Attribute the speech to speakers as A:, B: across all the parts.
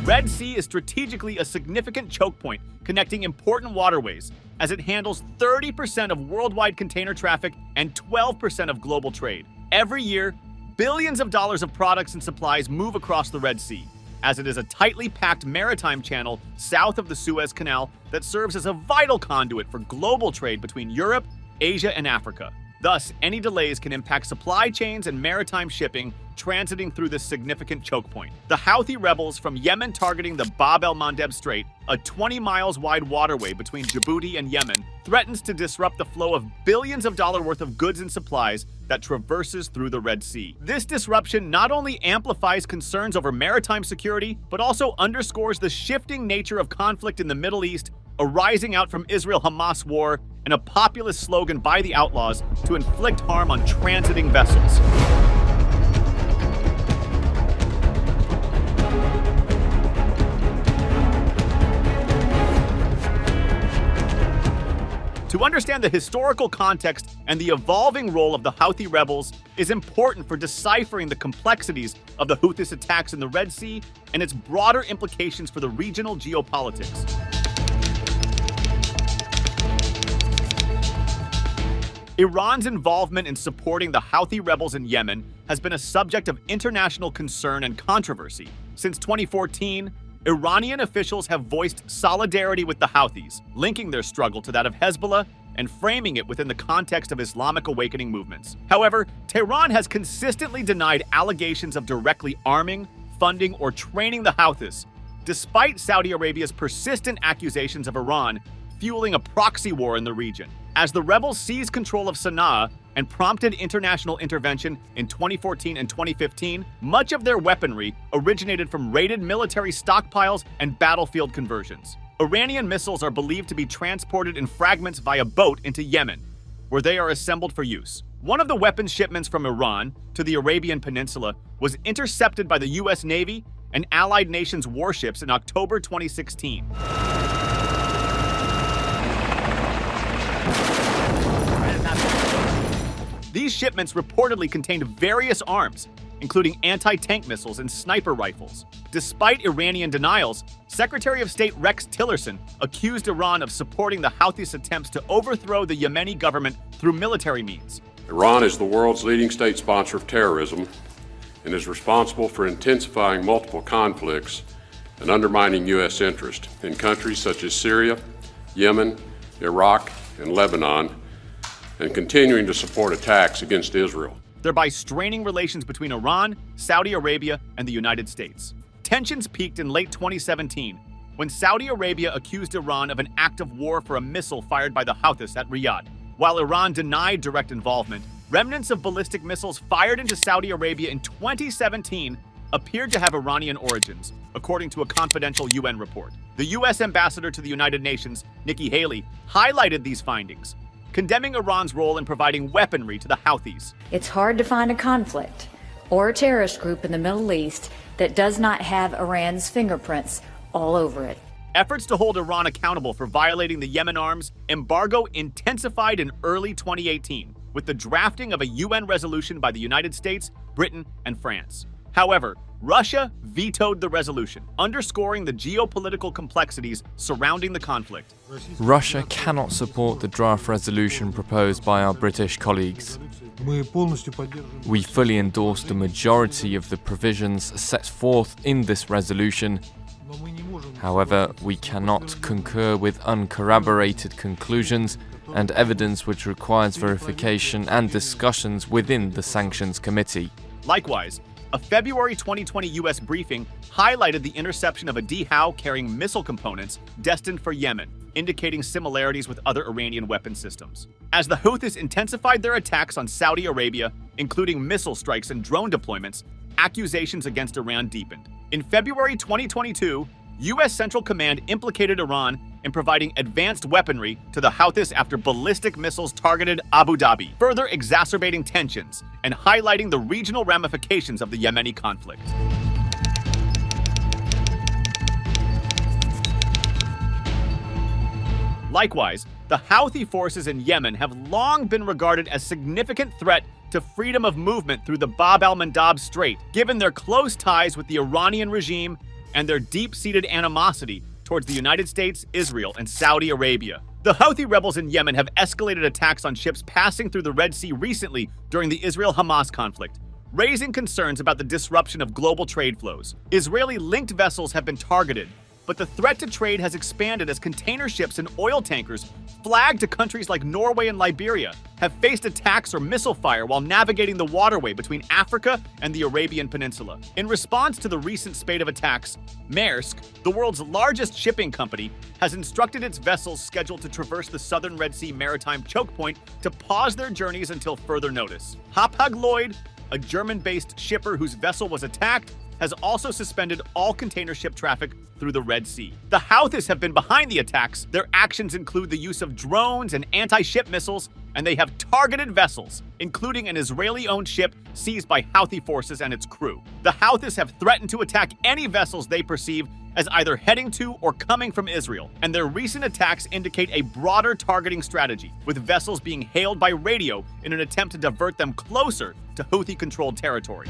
A: Red Sea is strategically a significant choke point connecting important waterways, as it handles 30% of worldwide container traffic and 12% of global trade. Every year, billions of dollars of products and supplies move across the Red Sea, as it is a tightly packed maritime channel south of the Suez Canal that serves as a vital conduit for global trade between Europe, Asia, and Africa. Thus, any delays can impact supply chains and maritime shipping transiting through this significant choke point. The Houthi rebels from Yemen targeting the Bab el-Mandeb Strait, a 20 miles wide waterway between Djibouti and Yemen, threatens to disrupt the flow of billions of dollars worth of goods and supplies that traverses through the Red Sea. This disruption not only amplifies concerns over maritime security, but also underscores the shifting nature of conflict in the Middle East, arising out from Israel-Hamas war and a populist slogan by the outlaws to inflict harm on transiting vessels. To understand the historical context and the evolving role of the Houthi rebels is important for deciphering the complexities of the Houthis attacks in the Red Sea and its broader implications for the regional geopolitics. Iran's involvement in supporting the Houthi rebels in Yemen has been a subject of international concern and controversy. Since 2014, Iranian officials have voiced solidarity with the Houthis, linking their struggle to that of Hezbollah and framing it within the context of Islamic awakening movements. However, Tehran has consistently denied allegations of directly arming, funding, or training the Houthis, despite Saudi Arabia's persistent accusations of Iran fueling a proxy war in the region. As the rebels seized control of Sana'a and prompted international intervention in 2014 and 2015, much of their weaponry originated from raided military stockpiles and battlefield conversions. Iranian missiles are believed to be transported in fragments via boat into Yemen, where they are assembled for use. One of the weapons shipments from Iran to the Arabian Peninsula was intercepted by the US Navy and allied nations' warships in October 2016. These shipments reportedly contained various arms, including anti-tank missiles and sniper rifles. Despite Iranian denials, Secretary of State Rex Tillerson accused Iran of supporting the Houthis' attempts to overthrow the Yemeni government through military means.
B: Iran is the world's leading state sponsor of terrorism and is responsible for intensifying multiple conflicts and undermining U.S. interest in countries such as Syria, Yemen, Iraq, and Lebanon, and continuing to support attacks against Israel,
A: thereby straining relations between Iran, Saudi Arabia, and the United States. Tensions peaked in late 2017 when Saudi Arabia accused Iran of an act of war for a missile fired by the Houthis at Riyadh. While Iran denied direct involvement, remnants of ballistic missiles fired into Saudi Arabia in 2017 appeared to have Iranian origins, according to a confidential UN report. The U.S. ambassador to the United Nations, Nikki Haley, highlighted these findings, condemning Iran's role in providing weaponry to the Houthis.
C: It's hard to find a conflict or a terrorist group in the Middle East that does not have Iran's fingerprints all over it.
A: Efforts to hold Iran accountable for violating the Yemen arms embargo intensified in early 2018 with the drafting of a UN resolution by the United States, Britain, and France. However, Russia vetoed the resolution, underscoring the geopolitical complexities surrounding the conflict.
D: Russia cannot support the draft resolution proposed by our British colleagues. We fully endorse the majority of the provisions set forth in this resolution. However, we cannot concur with uncorroborated conclusions and evidence which requires verification and discussions within the Sanctions Committee.
A: Likewise, a February 2020 U.S. briefing highlighted the interception of a Dhow carrying missile components destined for Yemen, indicating similarities with other Iranian weapon systems. As the Houthis intensified their attacks on Saudi Arabia, including missile strikes and drone deployments, accusations against Iran deepened. In February 2022, U.S. Central Command implicated Iran in providing advanced weaponry to the Houthis after ballistic missiles targeted Abu Dhabi, further exacerbating tensions and highlighting the regional ramifications of the Yemeni conflict. Likewise, the Houthi forces in Yemen have long been regarded as a significant threat to freedom of movement through the Bab el-Mandeb Strait, given their close ties with the Iranian regime and their deep-seated animosity towards the United States, Israel, and Saudi Arabia. The Houthi rebels in Yemen have escalated attacks on ships passing through the Red Sea recently during the Israel-Hamas conflict, raising concerns about the disruption of global trade flows. Israeli-linked vessels have been targeted, but the threat to trade has expanded as container ships and oil tankers flagged to countries like Norway and Liberia have faced attacks or missile fire while navigating the waterway between Africa and the Arabian Peninsula. In response to the recent spate of attacks, Maersk, the world's largest shipping company, has instructed its vessels scheduled to traverse the southern Red Sea maritime choke point to pause their journeys until further notice. Hapag-Lloyd, a German-based shipper whose vessel was attacked, has also suspended all container ship traffic through the Red Sea. The Houthis have been behind the attacks. Their actions include the use of drones and anti-ship missiles, and they have targeted vessels, including an Israeli-owned ship seized by Houthi forces and its crew. The Houthis have threatened to attack any vessels they perceive as either heading to or coming from Israel, and their recent attacks indicate a broader targeting strategy, with vessels being hailed by radio in an attempt to divert them closer to Houthi-controlled territory.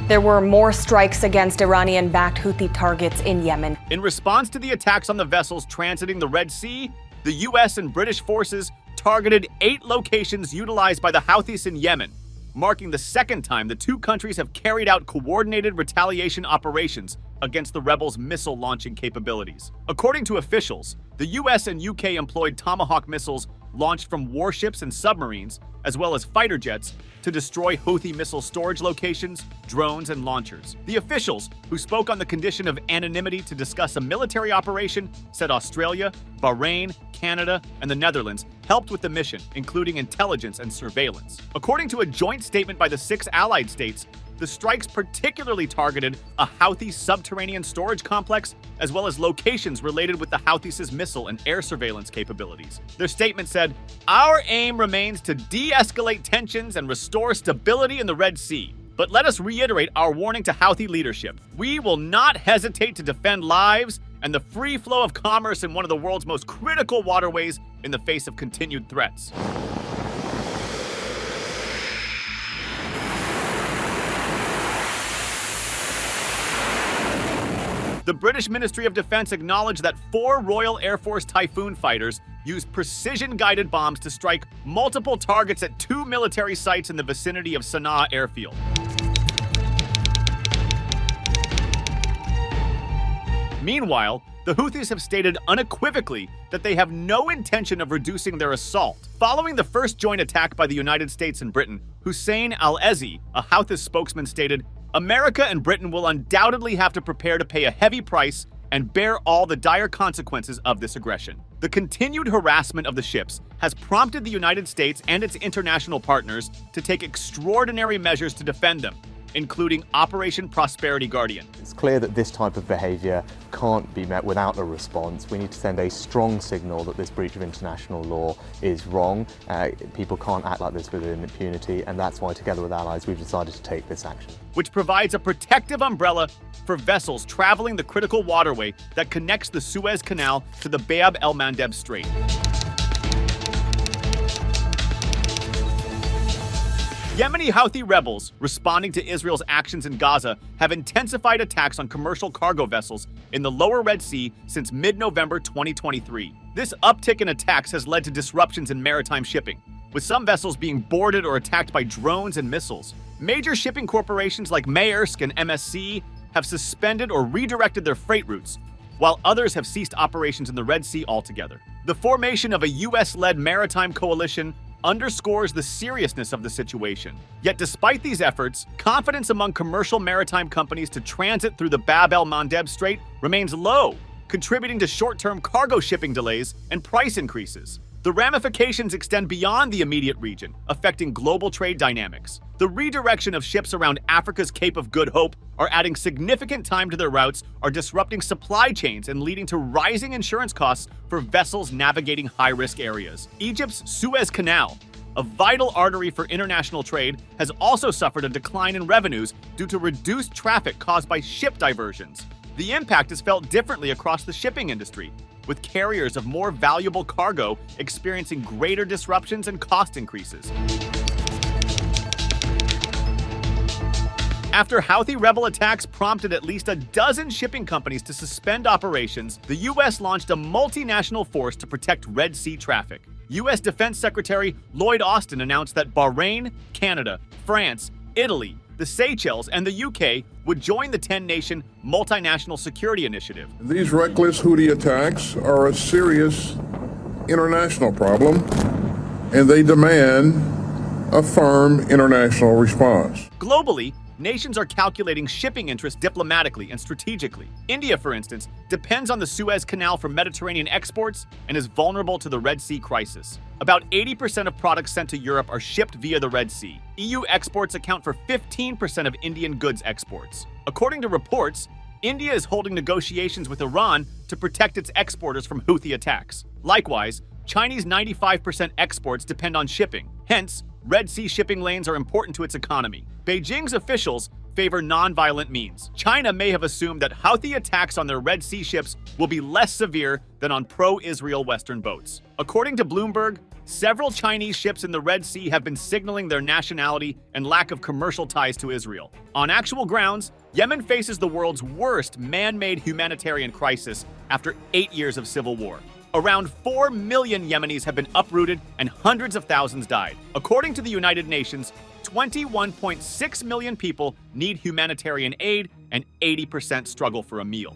E: There were more strikes against Iranian-backed Houthi targets in Yemen.
A: In response to the attacks on the vessels transiting the Red Sea, the US and British forces targeted 8 locations utilized by the Houthis in Yemen, marking the second time the two countries have carried out coordinated retaliation operations against the rebels' missile launching capabilities. According to officials, the US and UK employed Tomahawk missiles launched from warships and submarines, as well as fighter jets, to destroy Houthi missile storage locations, drones, and launchers. The officials, who spoke on the condition of anonymity to discuss a military operation, said Australia, Bahrain, Canada, and the Netherlands helped with the mission, including intelligence and surveillance. According to a joint statement by the 6 allied states, the strikes particularly targeted a Houthi subterranean storage complex, as well as locations related with the Houthis' missile and air surveillance capabilities. Their statement said, "Our aim remains to de-escalate tensions and restore stability in the Red Sea. But let us reiterate our warning to Houthi leadership. We will not hesitate to defend lives and the free flow of commerce in one of the world's most critical waterways in the face of continued threats." The British Ministry of Defense acknowledged that 4 Royal Air Force Typhoon fighters used precision-guided bombs to strike multiple targets at 2 military sites in the vicinity of Sana'a airfield. Meanwhile, the Houthis have stated unequivocally that they have no intention of reducing their assault. Following the first joint attack by the United States and Britain, Hussein al-Ezi, a Houthi spokesman, stated, "America and Britain will undoubtedly have to prepare to pay a heavy price and bear all the dire consequences of this aggression." The continued harassment of the ships has prompted the United States and its international partners to take extraordinary measures to defend them, including Operation Prosperity Guardian.
F: It's clear that this type of behaviour can't be met without a response. We need to send a strong signal that this breach of international law is wrong. People can't act like this with impunity, and that's why, together with allies, we've decided to take this action.
A: Which provides a protective umbrella for vessels traveling the critical waterway that connects the Suez Canal to the Bab el-Mandeb Strait. Yemeni Houthi rebels, responding to Israel's actions in Gaza, have intensified attacks on commercial cargo vessels in the lower Red Sea since mid-November 2023. This uptick in attacks has led to disruptions in maritime shipping, with some vessels being boarded or attacked by drones and missiles. Major shipping corporations like Maersk and MSC have suspended or redirected their freight routes, while others have ceased operations in the Red Sea altogether. The formation of a US-led maritime coalition underscores the seriousness of the situation. Yet despite these efforts, confidence among commercial maritime companies to transit through the Bab el-Mandeb Strait remains low, contributing to short-term cargo shipping delays and price increases. The ramifications extend beyond the immediate region, affecting global trade dynamics. The redirection of ships around Africa's Cape of Good Hope are adding significant time to their routes, are disrupting supply chains, and leading to rising insurance costs for vessels navigating high-risk areas. Egypt's Suez Canal, a vital artery for international trade, has also suffered a decline in revenues due to reduced traffic caused by ship diversions. The impact is felt differently across the shipping industry, with carriers of more valuable cargo experiencing greater disruptions and cost increases. After Houthi rebel attacks prompted at least a dozen shipping companies to suspend operations, the U.S. launched a multinational force to protect Red Sea traffic. U.S. Defense Secretary Lloyd Austin announced that Bahrain, Canada, France, Italy, the Seychelles, and the U.K. would join the 10-nation multinational security initiative.
G: These reckless Houthi attacks are a serious international problem, and they demand a firm international response.
A: Globally, nations are calculating shipping interests diplomatically and strategically. India, for instance, depends on the Suez Canal for Mediterranean exports and is vulnerable to the Red Sea crisis. About 80% of products sent to Europe are shipped via the Red Sea. EU exports account for 15% of Indian goods exports. According to reports, India is holding negotiations with Iran to protect its exporters from Houthi attacks. Likewise, Chinese 95% exports depend on shipping. Hence, Red Sea shipping lanes are important to its economy. Beijing's officials favor non-violent means. China may have assumed that Houthi attacks on their Red Sea ships will be less severe than on pro-Israel Western boats. According to Bloomberg, several Chinese ships in the Red Sea have been signaling their nationality and lack of commercial ties to Israel. On actual grounds, Yemen faces the world's worst man-made humanitarian crisis after 8 years of civil war. Around 4 million Yemenis have been uprooted and hundreds of thousands died. According to the United Nations, 21.6 million people need humanitarian aid and 80% struggle for a meal.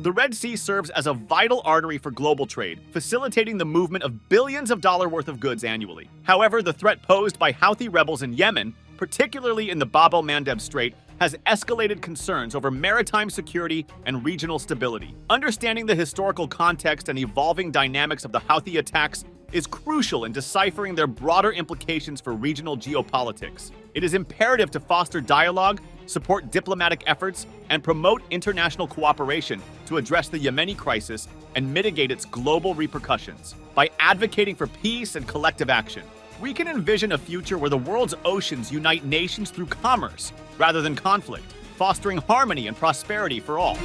A: The Red Sea serves as a vital artery for global trade, facilitating the movement of billions of dollars worth of goods annually. However, the threat posed by Houthi rebels in Yemen, particularly in the Bab el-Mandeb Strait, has escalated concerns over maritime security and regional stability. Understanding the historical context and evolving dynamics of the Houthi attacks is crucial in deciphering their broader implications for regional geopolitics. It is imperative to foster dialogue, support diplomatic efforts, and promote international cooperation to address the Yemeni crisis and mitigate its global repercussions. By advocating for peace and collective action, we can envision a future where the world's oceans unite nations through commerce rather than conflict, fostering harmony and prosperity for all.